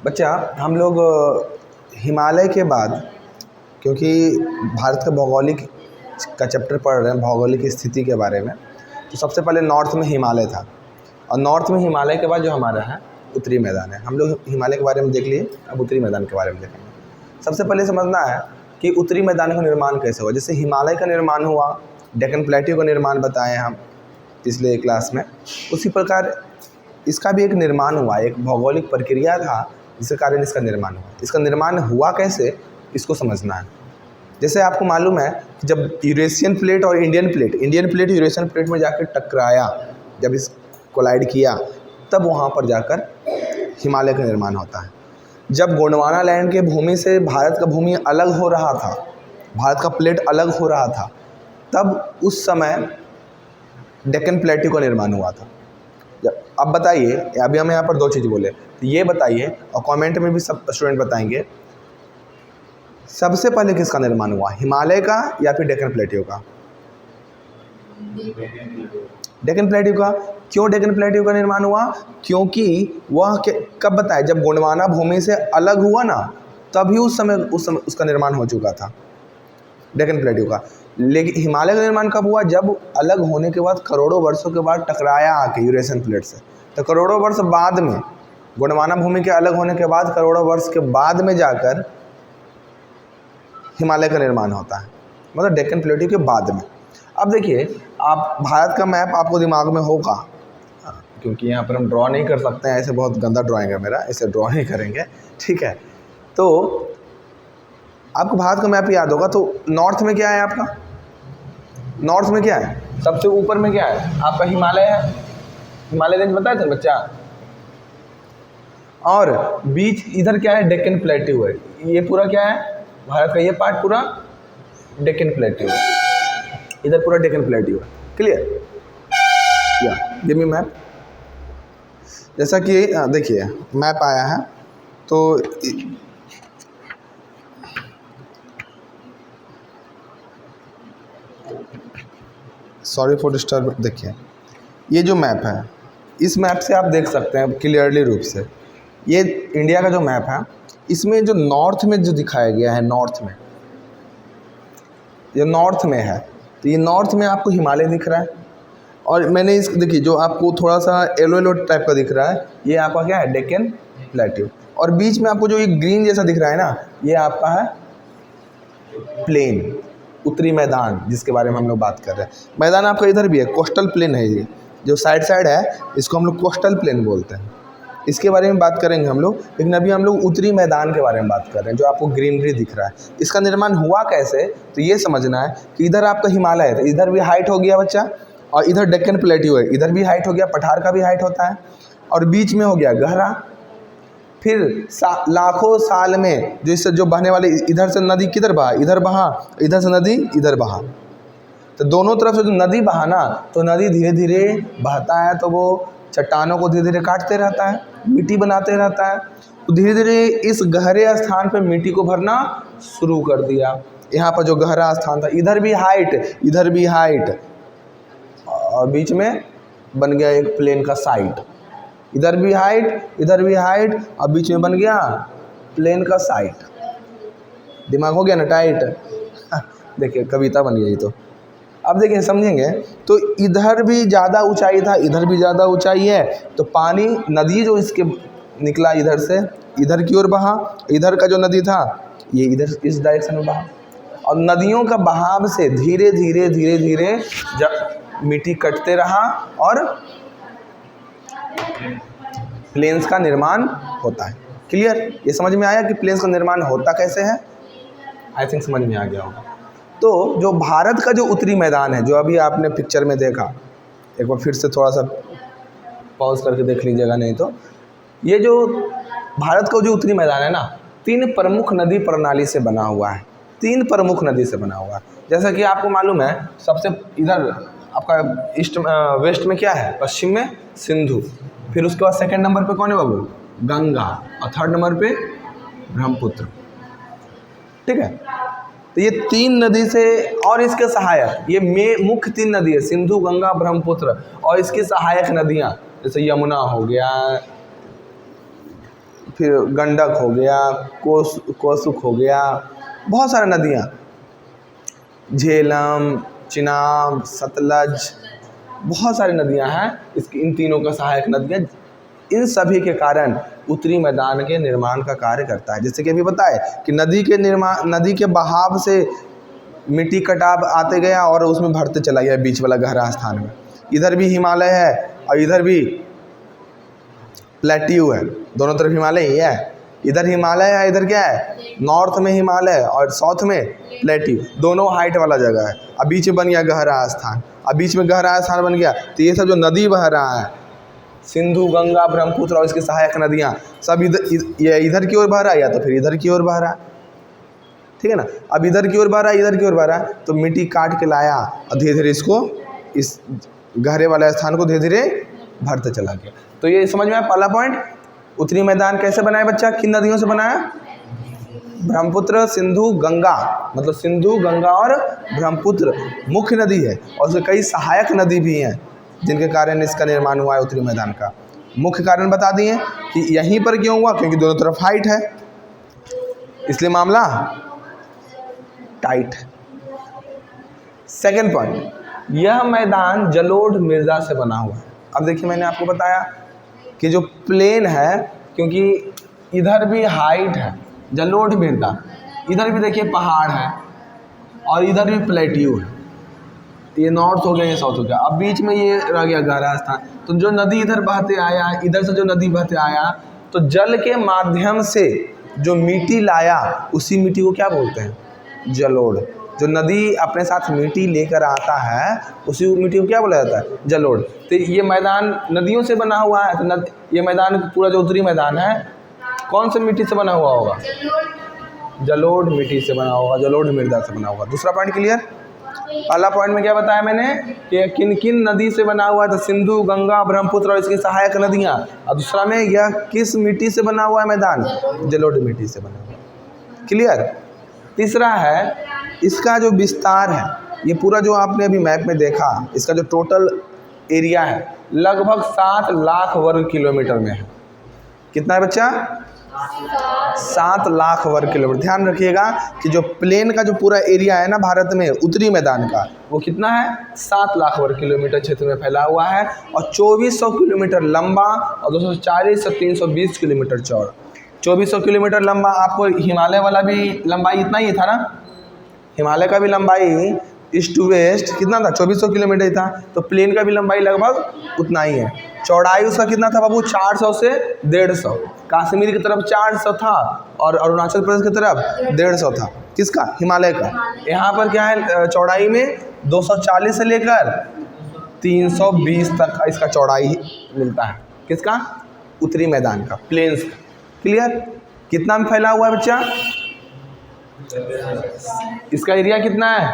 बच्चा हम लोग हिमालय के बाद, क्योंकि भारत का भौगोलिक का चैप्टर पढ़ रहे हैं, भौगोलिक स्थिति के बारे में, तो सबसे पहले नॉर्थ में हिमालय था और नॉर्थ में हिमालय के बाद जो हमारा है उत्तरी मैदान है। हम लोग हिमालय के बारे में देख लिए, अब उत्तरी मैदान के बारे में देखेंगे। सबसे पहले समझना है कि उत्तरी मैदान का निर्माण कैसे हुआ। जैसे हिमालय का निर्माण हुआ, डेक्कन प्लेट्यू का निर्माण बताए हम पिछले क्लास में, उसी प्रकार इसका भी एक निर्माण हुआ, एक भौगोलिक प्रक्रिया था जिसके कारण इसका निर्माण हुआ। इसका निर्माण हुआ कैसे, इसको समझना है। जैसे आपको मालूम है कि जब यूरेशियन प्लेट और इंडियन प्लेट यूरेशियन प्लेट में जाकर टकराया, जब इस कोलाइड किया, तब वहाँ पर जाकर हिमालय का निर्माण होता है। जब गोंडवाना लैंड के भूमि से भारत का भूमि अलग हो रहा था, भारत का प्लेट अलग हो रहा था, तब उस समय डेक्कन प्लेट्यू का निर्माण हुआ था। अब बताइए, अभी हम यहाँ पर दो चीज़ बोले, तो ये बताइए और कमेंट में भी सब स्टूडेंट बताएंगे, सबसे पहले किसका निर्माण हुआ, हिमालय का या फिर डेक्कन प्लेट्यू का? डेक्कन प्लेट्यू का। क्यों डेक्कन प्लेट्यू का निर्माण हुआ? क्योंकि वह कब बताए, जब गोंडवाना भूमि से अलग हुआ ना, तभी उस समय उसका निर्माण हो चुका था, डेक्कन प्लेट्यू का। लेकिन हिमालय का निर्माण कब हुआ? जब अलग होने के बाद करोड़ों वर्षों के बाद टकराया आके यूरेशियन प्लेट से, तो करोड़ों वर्ष बाद में, गोंडवाना भूमि के अलग होने के बाद करोड़ों वर्ष के बाद में जाकर हिमालय का निर्माण होता है, मतलब डेक्कन प्लेट्यू के बाद में। अब देखिए, आप भारत का मैप आपको दिमाग में होगा, क्योंकि यहाँ पर हम ड्रॉ नहीं कर सकते हैं, ऐसे बहुत गंदा ड्राइंग है मेरा, इसे ड्रॉ नहीं करेंगे, ठीक है। तो आपको भारत का मैप याद होगा। तो नॉर्थ में क्या है आपका? नॉर्थ में क्या है? सबसे ऊपर में क्या है आपका? हिमालय है। हिमालय रेंज बताए थे बच्चा। और बीच इधर क्या है? डेक्कन प्लेट्यू है। ये पूरा क्या है? भारत का ये पार्ट पूरा डेक्कन प्लेट्यू है, इधर पूरा डेक्कन प्लेट्यू है। क्लियर? या गिव मी मैप। जैसा कि देखिए मैप आया है, तो सॉरी फॉर डिस्टर्ब। देखिए ये जो मैप है, इस मैप से आप देख सकते हैं क्लियरली रूप से, ये इंडिया का जो मैप है, इसमें जो नॉर्थ में जो दिखाया गया है, नॉर्थ में, ये नॉर्थ में है, तो ये नॉर्थ में आपको हिमालय दिख रहा है। और मैंने इस देखिए, जो आपको थोड़ा सा येलो टाइप का दिख रहा है, ये आपका क्या है? डेक्कन प्लेट्यू। और बीच में आपको जो ये ग्रीन जैसा दिख रहा है ना, ये आपका है प्लेन, उत्तरी मैदान, जिसके बारे में हम लोग बात कर रहे हैं। मैदान आपका इधर भी है, कोस्टल प्लेन है, ये जो साइड है, इसको हम लोग कोस्टल प्लेन बोलते हैं। इसके बारे में बात करेंगे हम लोग, लेकिन अभी हम लोग उत्तरी मैदान के बारे में बात कर रहे हैं, जो आपको ग्रीनरी दिख रहा है। इसका निर्माण हुआ कैसे, तो ये समझना है कि इधर आपका हिमालय है, तो इधर भी हाइट हो गया बच्चा, और इधर डेक्कन प्लेट्यू है, इधर भी हाइट हो गया, पठार का भी हाइट होता है, और बीच में हो गया गहरा। फिर लाखों साल में जो इससे जो बहने वाले, इधर से नदी किधर बहा? इधर बहा, इधर से नदी इधर बहा, तो दोनों तरफ से जो नदी बहा ना, तो नदी धीरे धीरे बहता है, तो वो चट्टानों को धीरे धीरे काटते रहता है, मिट्टी बनाते रहता है। तो धीरे धीरे इस गहरे स्थान पर मिट्टी को भरना शुरू कर दिया। यहाँ पर जो गहरा स्थान था, इधर भी हाइट, इधर भी हाइट, और बीच में बन गया एक प्लेन का साइड। इधर भी हाइट, इधर भी हाइट, और बीच में बन गया प्लेन का साइड। दिमाग हो गया ना टाइट? देखिए कविता बन गई। तो अब देखिए समझेंगे, तो इधर भी ज़्यादा ऊंचाई था, इधर भी ज़्यादा ऊंचाई है, तो पानी, नदी जो इसके निकला इधर से, इधर की ओर बहा। इधर का जो नदी था, ये इधर इस डायरेक्शन में बहा, और नदियों का बहाव से धीरे धीरे धीरे धीरे जब मिट्टी कटते रहा और प्लेन्स का निर्माण होता है। क्लियर? ये समझ में आया कि प्लेन्स का निर्माण होता कैसे है? आई थिंक समझ में आ गया होगा। तो जो भारत का जो उत्तरी मैदान है, जो अभी आपने पिक्चर में देखा, एक बार फिर से थोड़ा सा पॉज करके देख लीजिएगा, नहीं तो ये जो भारत का जो उत्तरी मैदान है ना, 3 प्रमुख नदी प्रणाली से बना हुआ है, 3 प्रमुख नदी से बना हुआ है। जैसा कि आपको मालूम है, सबसे इधर आपका वेस्ट में क्या है? पश्चिम में सिंधु, फिर उसके बाद सेकंड नंबर पे कौन है बाबू? गंगा, और थर्ड नंबर पे ब्रह्मपुत्र। ठीक है, तो ये 3 नदी से, और इसके सहायक, ये मुख्य 3 नदी है, सिंधु, गंगा, ब्रह्मपुत्र, और इसकी सहायक नदियाँ जैसे यमुना हो गया, फिर गंडक हो गया, कोसुक हो गया, बहुत सारी नदियाँ, झेलम, चिनाब, सतलज, बहुत सारी नदियाँ हैं इसकी, इन तीनों का सहायक नदियाँ, इन सभी के कारण उत्तरी मैदान के निर्माण का कार्य करता है। जैसे कि अभी बताए कि नदी के बहाव से मिट्टी कटाव आते गया और उसमें भरते चला गया बीच वाला गहरा स्थान में। इधर भी हिमालय है और इधर भी प्लेट्यू है, दोनों तरफ हिमालय ही है। इधर हिमालय है, इधर क्या है, नॉर्थ में हिमालय और साउथ में प्लेट्यू, दोनों हाइट वाला जगह है। अब बीच में बन गया गहरा स्थान, अब बीच में गहरा स्थान बन गया तो ये सब जो नदी बह रहा है, सिंधु, गंगा, ब्रह्मपुत्र और इसके सहायक नदियाँ सब इधर की ओर बह रहा है या तो फिर इधर की ओर बह रहा है, ठीक है ना। अब इधर की ओर बह रहा है, इधर की ओर बह रहा है, तो मिट्टी काट के लाया और धीरे धीरे इसको, इस गहरे वाले स्थान को धीरे धीरे भरते चला गया। तो ये समझ में आया पहला पॉइंट, उत्तरी मैदान कैसे बनाया बच्चा, किन नदियों से बनाया, ब्रह्मपुत्र, सिंधु, गंगा, मतलब सिंधु, गंगा और ब्रह्मपुत्र मुख्य नदी है और उसके कई सहायक नदी भी हैं जिनके कारण इसका निर्माण हुआ है उत्तरी मैदान का। मुख्य कारण बता दिए कि यहीं पर क्यों हुआ, क्योंकि दोनों तरफ हाइट है, इसलिए मामला टाइट। सेकंड पॉइंट, यह मैदान जलोढ़ मृदा से बना हुआ है। अब देखिए मैंने आपको बताया कि जो प्लेन है, क्योंकि इधर भी हाइट है, जलोढ़ मृदा, इधर भी देखिए पहाड़ है और इधर भी प्लेट्यू है, ये नॉर्थ हो गया, ये साउथ हो गया, अब बीच में ये रह गया गहरा स्थान। तो जो नदी इधर बहते आया, इधर से जो नदी बहते आया, तो जल के माध्यम से जो मिट्टी लाया, उसी मिट्टी को क्या बोलते हैं, जलोढ़। जो नदी अपने साथ मिट्टी लेकर आता है, उसी मिट्टी को क्या बोला जाता है, जलोढ़। तो ये मैदान नदियों से बना हुआ है, तो ये मैदान पूरा जो उत्तरी मैदान है कौन से मिट्टी से बना हुआ होगा, जलोढ़ मिट्टी से बना होगा, जलोढ़ मृदा से बना होगा। दूसरा पॉइंट क्लियर। पहला पॉइंट में क्या बताया मैंने कि किन किन नदी से बना हुआ है, तो सिंधु, गंगा, ब्रह्मपुत्र और इसकी सहायक नदियाँ। और दूसरा में यह किस मिट्टी से बना हुआ है मैदान, जलोढ़ मिट्टी से बना हुआ है, क्लियर। तीसरा है इसका जो विस्तार है, ये पूरा जो आपने अभी मैप में देखा, इसका जो टोटल एरिया है लगभग 7 लाख वर्ग किलोमीटर में है। कितना है बच्चा, 7 लाख वर्ग किलोमीटर। ध्यान रखिएगा कि जो प्लेन का जो पूरा एरिया है ना भारत में, उत्तरी मैदान का, वो कितना है, 7 लाख वर्ग किलोमीटर क्षेत्र में फैला हुआ है और 2400 किलोमीटर लंबा और 240 से 320 किलोमीटर चौड़ा। 2400 किलोमीटर लंबा, आपको हिमालय वाला भी लंबाई इतना ही था ना, हिमालय का भी लंबाई ईस्ट टू वेस्ट कितना था, 2400 किलोमीटर ही था। तो प्लेन का भी लंबाई लगभग उतना ही है। चौड़ाई उसका कितना था बाबू, 400 से 150। कश्मीर की तरफ 400 था और अरुणाचल प्रदेश की तरफ 150 था, किसका, हिमालय का। यहाँ पर क्या है, चौड़ाई में 240 से लेकर 320 तक इसका चौड़ाई मिलता है, किसका, उत्तरी मैदान का, प्लेन्स का, क्लियर। कितना में फैला हुआ है बच्चा, इसका एरिया कितना है,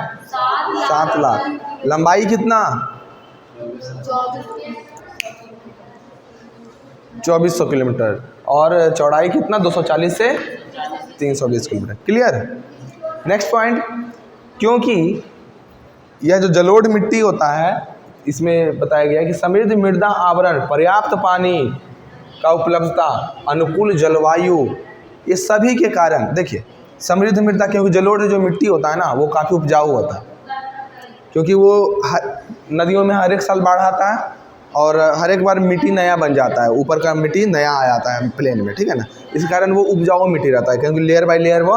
7 लाख। लंबाई कितना, 2400 किलोमीटर और चौड़ाई कितना, 240 से 320 किलोमीटर, क्लियर। नेक्स्ट पॉइंट, क्योंकि यह जो जलोढ़ मिट्टी होता है, इसमें बताया गया कि समृद्ध मृदा आवरण, पर्याप्त पानी का उपलब्धता, अनुकूल जलवायु, ये सभी के कारण, देखिए समृद्ध मृदा, क्योंकि जलोढ़ जो मिट्टी होता है ना वो काफ़ी उपजाऊ होता है, क्योंकि वो नदियों में हर एक साल बाढ़ आता है और हर एक बार मिट्टी नया बन जाता है, ऊपर का मिट्टी नया आ जाता है प्लेन में, ठीक है ना। इस कारण वो उपजाऊ मिट्टी रहता है, क्योंकि लेयर बाय लेयर वो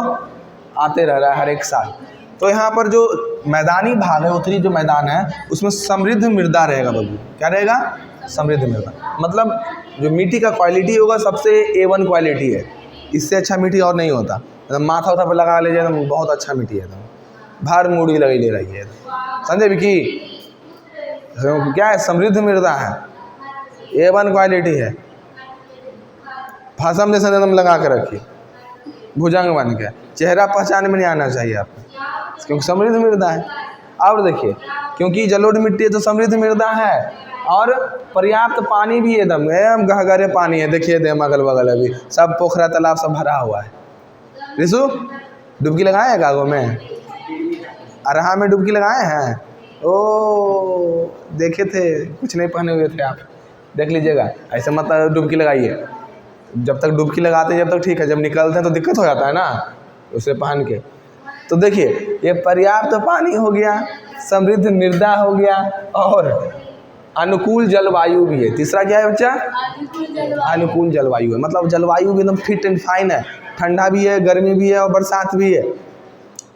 आते रह रहा है हर एक साल। तो यहाँ पर जो मैदानी भाग है, उत्तरी जो मैदान है, उसमें समृद्ध मृदा रहेगा बाबू। क्या रहेगा, समृद्ध मृदा, मतलब जो मिट्टी का क्वालिटी होगा सबसे A1 क्वालिटी है, इससे अच्छा मिट्टी और नहीं होता। मतलब माथा उथा पर लगा लीजिए तो बहुत अच्छा मिट्टी है, तो भार मूड भी लगी ले रही है, समझे विकी। क्या है, समृद्ध मृदा है, A1 क्वालिटी है, भाषा में जैसे एकदम लगा के रखिए, भुजंग बन के, चेहरा पहचान में नहीं आना चाहिए आपको, क्योंकि समृद्ध मृदा है। और देखिए, क्योंकि जलोढ़ मिट्टी है तो समृद्ध मृदा है और पर्याप्त पानी भी एकदम गहरे पानी है। देखिए दे अगल बगल अभी सब पोखरा तालाब सब भरा हुआ है। रिशु डुबकी लगाए हैं गागों में, अरहा में डुबकी लगाए हैं, ओ देखे थे, कुछ नहीं पहने हुए थे आप, देख लीजिएगा, ऐसे मत डुबकी लगाइए, जब तक डुबकी लगाते हैं जब तक ठीक है, जब निकलते हैं तो दिक्कत हो जाता है ना उसे पहन के। तो देखिए ये पर्याप्त पानी हो गया, समृद्ध मृदा हो गया और अनुकूल जलवायु भी है। तीसरा क्या है बच्चा? अनुकूल जलवायु है, मतलब जलवायु भी एकदम फिट एंड फाइन है, ठंडा भी है, गर्मी भी है और बरसात भी है,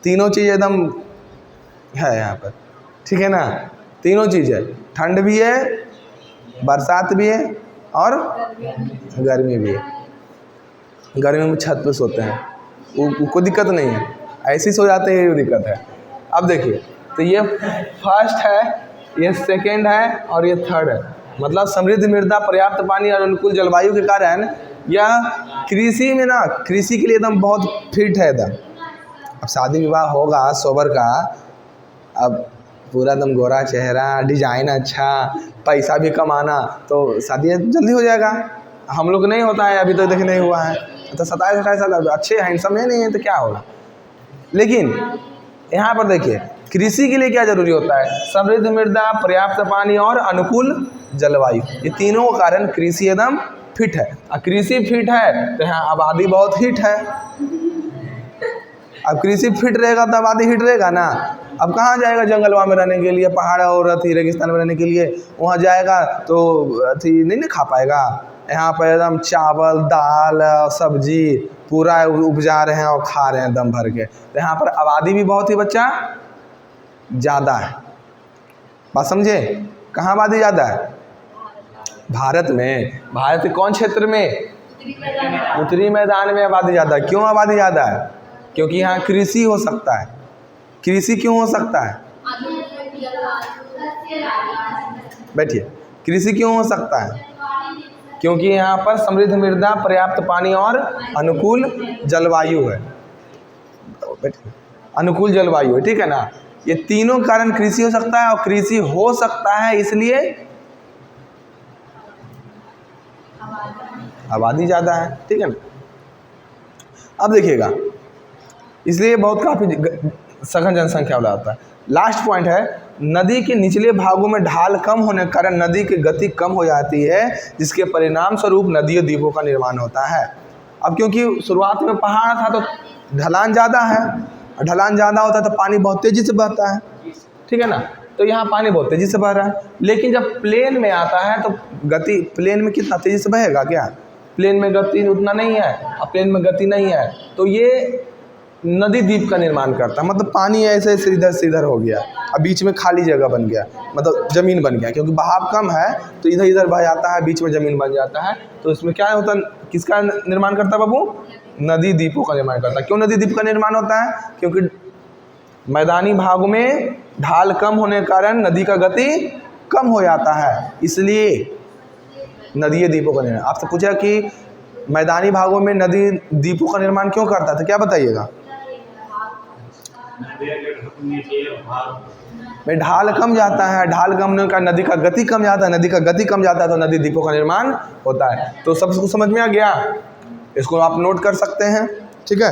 तीनों चीज़ एकदम है यहाँ पर, ठीक है ना। तीनों चीज़ है, ठंड भी है, बरसात भी है और गर्मी भी है। गर्मी में छत पे सोते हैं, कोई दिक्कत नहीं है, ऐसे ही सो जाते हैं, ये दिक्कत है। अब देखिए तो ये फर्स्ट है, ये सेकंड है और ये थर्ड है। मतलब समृद्ध मृदा, पर्याप्त पानी और अनुकूल जलवायु के कारण यह कृषि में ना, कृषि के लिए एकदम बहुत फिट है एकदम। अब शादी विवाह होगा सोबर का, अब पूरा एकदम गोरा चेहरा, डिजाइन अच्छा, पैसा भी कमाना, तो शादी जल्दी हो जाएगा। हम लोग नहीं होता है, अभी तो देखिए नहीं हुआ है, तो 27-28 साल अच्छे हैंडसम है, नहीं है तो क्या होगा। लेकिन यहाँ पर देखिए कृषि के लिए क्या जरूरी होता है? समृद्ध मृदा, पर्याप्त पानी और अनुकूल जलवायु, ये तीनों के कारण कृषि एकदम फिट है। और कृषि फिट है तो यहाँ आबादी बहुत हिट है। अब कृषि फिट रहेगा तो आबादी हिट रहेगा ना। अब कहाँ जाएगा जंगलवा में रहने के लिए, पहाड़ और अथी रेगिस्तान में रहने के लिए, वहाँ जाएगा तो अथी नहीं ना खा पाएगा। यहाँ पर एकदम चावल, दाल, सब्जी पूरा उपजा रहे हैं और खा रहे हैं दम भर के। तो यहाँ पर आबादी भी बहुत ही बच्चा ज़्यादा है। बात समझे? कहाँ आबादी ज़्यादा है? भारत में। भारत के कौन क्षेत्र में? उत्तरी मैदान में आबादी ज़्यादा है। क्यों आबादी ज़्यादा है? क्योंकि यहाँ कृषि हो सकता है। कृषि क्यों हो सकता है? बैठिए, कृषि क्यों हो सकता है? क्योंकि यहाँ पर समृद्ध मृदा, पर्याप्त पानी और अनुकूल जलवायु है। बैठिए, अनुकूल जलवायु है, ठीक है ना। ये तीनों कारण कृषि हो सकता है, और कृषि हो सकता है इसलिए आबादी ज़्यादा है, ठीक है ना। अब देखिएगा, इसलिए बहुत काफ़ी सघन जनसंख्या वाला होता है। लास्ट पॉइंट है, नदी के निचले भागों में ढाल कम होने के कारण नदी की गति कम हो जाती है, जिसके परिणाम स्वरूप नदी द्वीपों का निर्माण होता है। अब क्योंकि शुरुआत में पहाड़ था तो ढलान ज़्यादा है, और ढलान ज़्यादा होता है तो पानी बहुत तेज़ी से बहता है, ठीक है ना। तो यहाँ पानी बहुत तेज़ी से बह रहा है, लेकिन जब प्लेन में आता है तो गति, प्लेन में कितना तेज़ी से बहेगा क्या? प्लेन में गति उतना नहीं है, और प्लेन में गति नहीं है, तो ये नदी द्वीप का निर्माण करता है। मतलब पानी ऐसे सीधर सीधर हो गया, अब बीच में खाली जगह बन गया, मतलब ज़मीन बन गया, क्योंकि बहाव कम है तो इधर इधर बह जाता है, बीच में ज़मीन बन जाता है। तो इसमें क्या होता है, किसका निर्माण करता है बाबू? नदी द्वीपों का निर्माण करता है। क्यों नदी द्वीप का निर्माण होता है? क्योंकि मैदानी भाग में ढाल कम होने के कारण नदी का गति कम हो जाता है, इसलिए नदी द्वीपों का निर्माण। आपसे पूछा कि मैदानी भागों में नदी द्वीपों का निर्माण क्यों करता है, तो क्या बताइएगा? में ढाल कम जाता है, ढाल कम होने का नदी का गति कम जाता है, नदी का गति कम जाता है तो नदी द्वीपों का निर्माण होता है। तो सब समझ में आ गया? इसको आप नोट कर सकते हैं, ठीक है।